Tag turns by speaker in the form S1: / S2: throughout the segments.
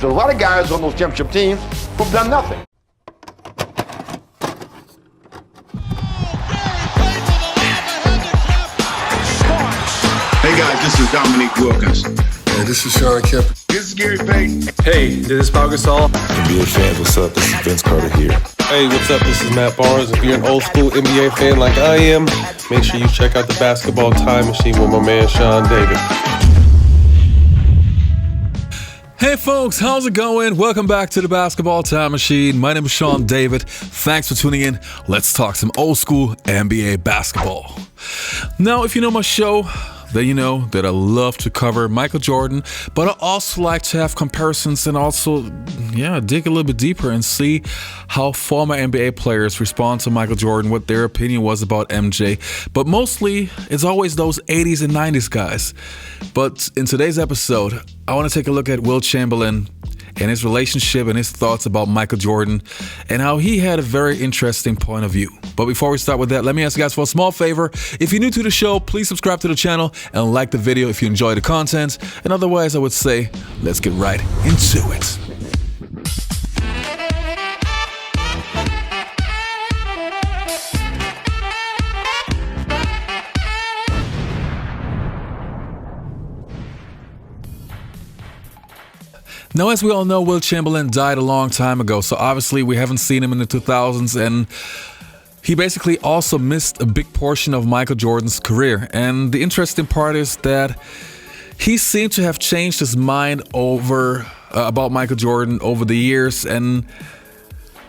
S1: There's a lot of guys on those championship teams who've done nothing.
S2: Hey guys, this is Dominique Wilkins.
S3: Hey, this is Sean Kemp.
S2: This is Gary Payton.
S4: Hey, this is Pau Gasol.
S3: NBA fans, what's up? This is Vince Carter here.
S4: Hey, what's up? This is Matt Barnes. If you're an old school NBA fan like I am, make sure you check out the Basketball Time Machine with my man Sean David.
S5: Hey folks, how's it going? Welcome back to the Basketball Time Machine. My name is Sean David. Thanks for tuning in. Let's talk some old school NBA basketball. Now, if you know my show, then you know that I love to cover Michael Jordan, but I also like to have comparisons and also, dig a little bit deeper and see how former NBA players respond to Michael Jordan, what their opinion was about MJ. But mostly, it's always those 80s and 90s guys. But in today's episode, I want to take a look at Wilt Chamberlain and his relationship and his thoughts about Michael Jordan and how he had a very interesting point of view. But before we start with that, let me ask you guys for a small favor. If you're new to the show, please subscribe to the channel and like the video if you enjoy the content. And otherwise, I would say, let's get right into it. Now, as we all know, Wilt Chamberlain died a long time ago, so obviously we haven't seen him in the 2000s, and he basically also missed a big portion of Michael Jordan's career. And the interesting part is that he seemed to have changed his mind about Michael Jordan over the years, and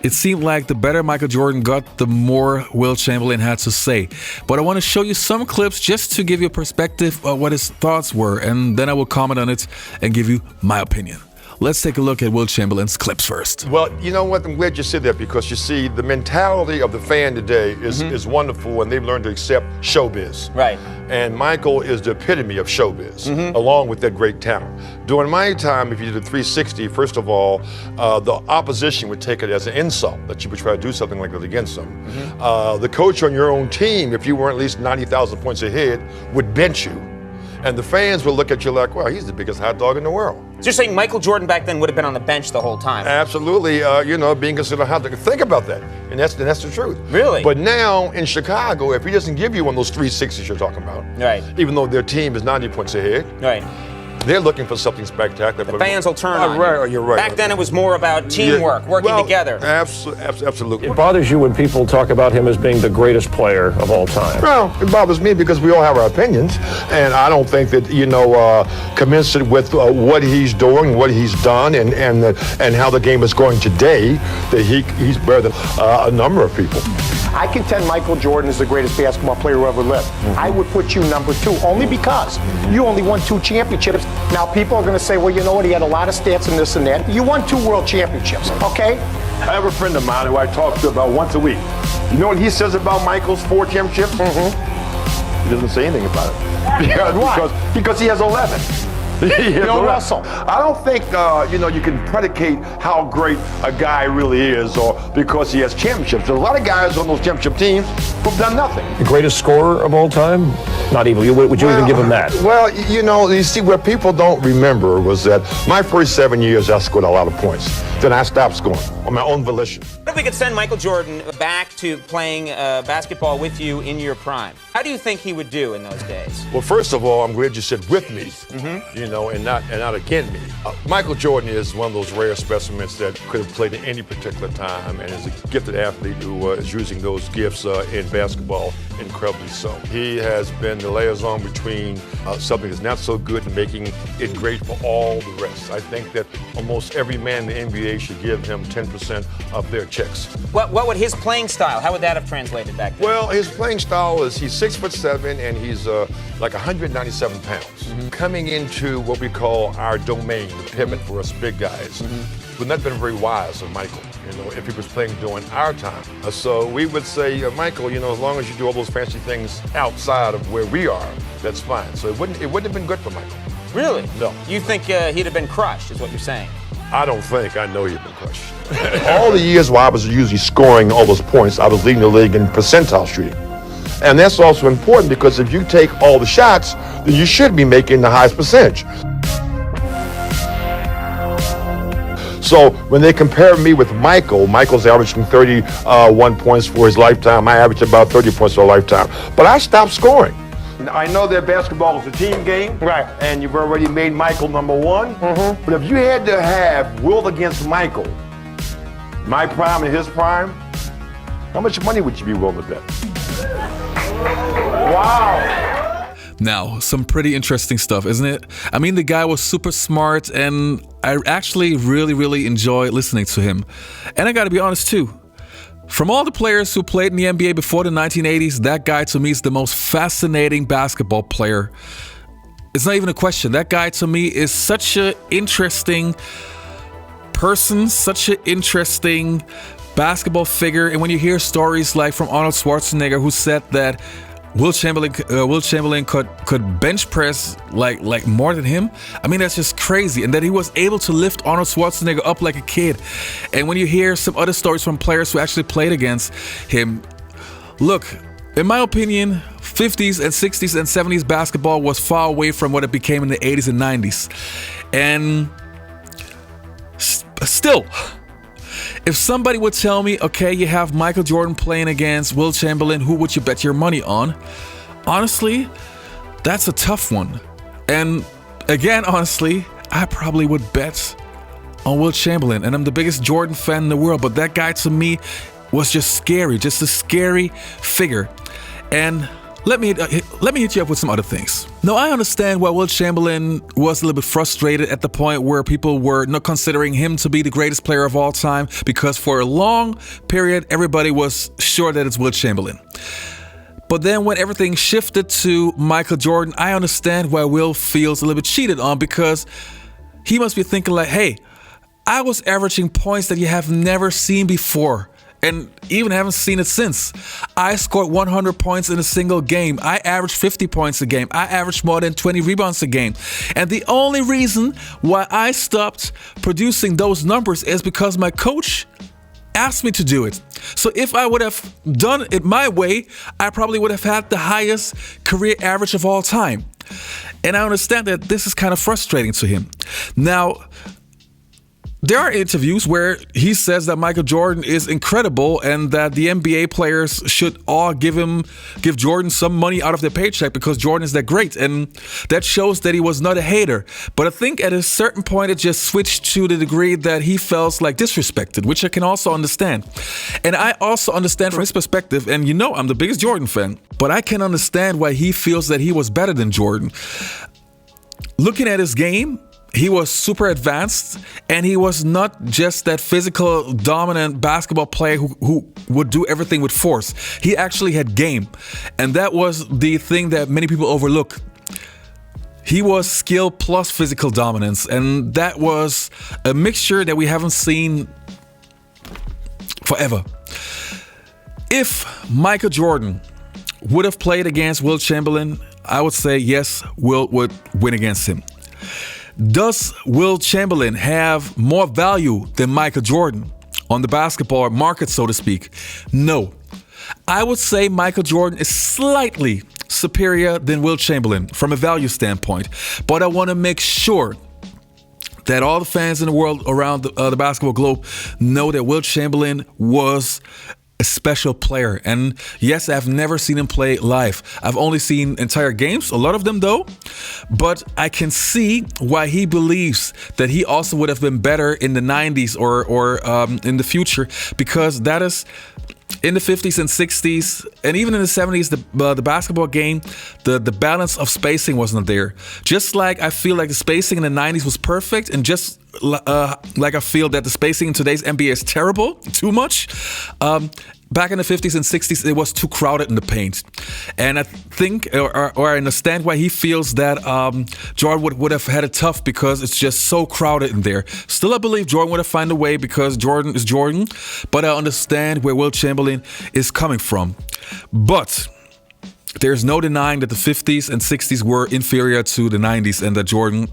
S5: it seemed like the better Michael Jordan got, the more Wilt Chamberlain had to say. But I want to show you some clips just to give you a perspective of what his thoughts were, and then I will comment on it and give you my opinion. Let's take a look at Wilt Chamberlain's clips first.
S1: Well, you know what? I'm glad you said that because you see, the mentality of the fan today is wonderful, and they've learned to accept showbiz.
S6: Right.
S1: And Michael is the epitome of showbiz, along with that great talent. During my time, if you did a 360, first of all, the opposition would take it as an insult that you would try to do something like that against them. The coach on your own team, if you weren't at least 90,000 points ahead, would bench you. And the fans would look at you like, well, he's the biggest hot dog in the world.
S6: So you're saying Michael Jordan back then would have been on the bench the whole time?
S1: Absolutely, being considered a hot dog. Think about that, and that's the truth.
S6: Really?
S1: But now in Chicago, if he doesn't give you one of those 360s you're talking about,
S6: right,
S1: even though their team is 90 points ahead,
S6: right,
S1: they're looking for something spectacular.
S6: The fans will turn on you.
S1: Right, you're right.
S6: Back then it was more about teamwork, working together.
S1: Absolutely.
S7: It bothers you when people talk about him as being the greatest player of all time.
S1: Well, it bothers me because we all have our opinions, and I don't think that, commensurate with what he's doing, what he's done, and how the game is going today, that he's better than a number of people.
S8: I contend Michael Jordan is the greatest basketball player who ever lived. I would put you number 2, only because you only won 2 championships. Now, people are going to say, well, you know what, he had a lot of stats and this and that. You won 2 world championships, okay?
S1: I have a friend of mine who I talk to about once a week. You know what he says about Michael's 4 championships? He doesn't say anything about it. Because he has 11.
S8: Bill Russell.
S1: I don't think, you can predicate how great a guy really is or because he has championships. There's a lot of guys on those championship teams who've done nothing.
S7: The greatest scorer of all time? Not even. Would you even give him that?
S1: Well, you see, what people don't remember was that my first 7 years, I scored a lot of points. Then I stopped scoring on my own volition.
S6: What if we could send Michael Jordan back to playing basketball with you in your prime? How do you think he would do in those days?
S1: Well, first of all, I'm glad you said with me, and not against me. Michael Jordan is one of those rare specimens that could have played at any particular time and is a gifted athlete who is using those gifts in basketball incredibly so. He has been the liaison between something that's not so good and making it great for all the rest. I think that almost every man in the NBA should give him 10% of their checks.
S6: What would his playing style, how would that have translated back then?
S1: Well, his playing style is he's 6'7" and he's like 197 pounds. Coming into what we call our domain, the Pippen for us big guys, would not have been very wise of Michael, if he was playing during our time. So we would say, Michael, as long as you do all those fancy things outside of where we are, that's fine. So it wouldn't have been good for Michael.
S6: Really?
S1: No.
S6: You think he'd have been crushed, is what you're saying?
S1: I don't think. I know he'd been crushed. All the years while I was usually scoring all those points, I was leading the league in percentile shooting. And that's also important because if you take all the shots, then you should be making the highest percentage. So when they compare me with Michael's averaging 31 points for his lifetime. I average about 30 points for a lifetime. But I stopped scoring. I know that basketball is a team game,
S8: Right.
S1: and you've already made Michael number one. But if you had to have Wilt against Michael, my prime and his prime, how much money would you be willing to bet?
S8: Wow.
S5: Now, some pretty interesting stuff, isn't it? I mean, the guy was super smart, and I actually really enjoy listening to him. And I gotta be honest too. From all the players who played in the NBA before the 1980s, that guy to me is the most fascinating basketball player. It's not even a question. That guy to me is such an interesting person, such an interesting basketball figure. And when you hear stories like from Arnold Schwarzenegger, who said that Wilt Chamberlain could bench press like more than him. I mean, that's just crazy. And that he was able to lift Arnold Schwarzenegger up like a kid. And when you hear some other stories from players who actually played against him, look, in my opinion, 50s and 60s and 70s basketball was far away from what it became in the 80s and 90s. And still, if somebody would tell me, okay, you have Michael Jordan playing against Wilt Chamberlain, who would you bet your money on? Honestly, that's a tough one. And again, honestly, I probably would bet on Wilt Chamberlain. And I'm the biggest Jordan fan in the world, but that guy to me was just scary, just a scary figure. And let me hit you up with some other things. Now, I understand why Wilt Chamberlain was a little bit frustrated at the point where people were not considering him to be the greatest player of all time, because for a long period, everybody was sure that it's Wilt Chamberlain. But then when everything shifted to Michael Jordan, I understand why Will feels a little bit cheated on, because he must be thinking like, hey, I was averaging points that you have never seen before. And even haven't seen it since. I scored 100 points in a single game. I averaged 50 points a game. I averaged more than 20 rebounds a game. And the only reason why I stopped producing those numbers is because my coach asked me to do it. So if I would have done it my way, I probably would have had the highest career average of all time. And I understand that this is kind of frustrating to him. Now, there are interviews where he says that Michael Jordan is incredible and that the NBA players should all give Jordan some money out of their paycheck because Jordan is that great. And that shows that he was not a hater. But I think at a certain point, it just switched to the degree that he felt like disrespected, which I can also understand. And I also understand from his perspective, and you know I'm the biggest Jordan fan, but I can understand why he feels that he was better than Jordan. Looking at his game, he was super advanced, and he was not just that physical, dominant basketball player who would do everything with force. He actually had game, and that was the thing that many people overlook. He was skill plus physical dominance, and that was a mixture that we haven't seen forever. If Michael Jordan would have played against Wilt Chamberlain, I would say yes, Wilt would win against him. Does Wilt Chamberlain have more value than Michael Jordan on the basketball market, so to speak? No. I would say Michael Jordan is slightly superior than Wilt Chamberlain from a value standpoint. But I want to make sure that all the fans in the world around the basketball globe know that Wilt Chamberlain was a special player. And yes, I've never seen him play live. I've only seen entire games, a lot of them though. But I can see why he believes that he also would have been better in the 90s or in the future, because that is in the 50s and 60s, and even in the 70s, the basketball game, the balance of spacing wasn't there. Just like I feel like the spacing in the 90s was perfect, and just like I feel that the spacing in today's NBA is terrible, too much. Back in the 50s and 60s, it was too crowded in the paint. And I think, or I understand why he feels that Jordan would have had it tough, because it's just so crowded in there. Still, I believe Jordan would have found a way, because Jordan is Jordan. But I understand where Wilt Chamberlain is coming from. But there's no denying that the 50s and 60s were inferior to the 90s, and that Jordan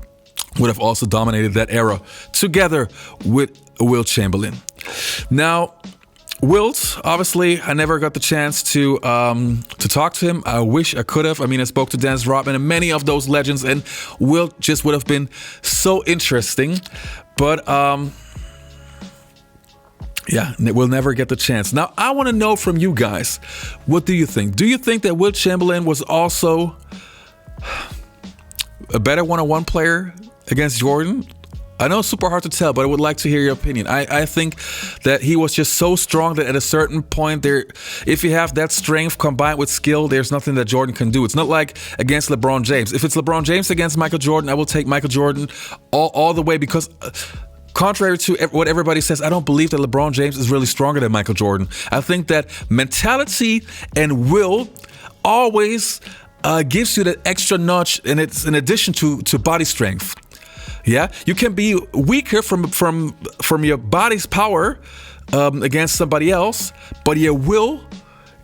S5: would have also dominated that era together with Wilt Chamberlain. Now, Wilt, obviously, I never got the chance to talk to him. I wish I could have. I mean, I spoke to Dennis Rodman and many of those legends, and Wilt just would have been so interesting. But Yeah, we'll never get the chance. Now, I want to know from you guys, what do you think? Do you think that Wilt Chamberlain was also a better one-on-one player against Jordan? I know it's super hard to tell, but I would like to hear your opinion. I think that he was just so strong that at a certain point, if you have that strength combined with skill, there's nothing that Jordan can do. It's not like against LeBron James. If it's LeBron James against Michael Jordan, I will take Michael Jordan all the way because contrary to what everybody says, I don't believe that LeBron James is really stronger than Michael Jordan. I think that mentality and will always gives you that extra notch, and it's in addition to body strength. Yeah, you can be weaker from your body's power against somebody else, but your will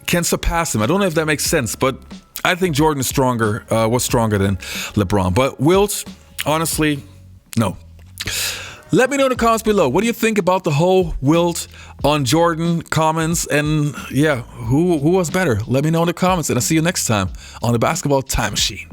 S5: can surpass him. I don't know if that makes sense, but I think Jordan is was stronger than LeBron. But Wilt, honestly, no. Let me know in the comments below. What do you think about the whole Wilt on Jordan comments? And yeah, who was better? Let me know in the comments, and I'll see you next time on the Basketball Time Machine.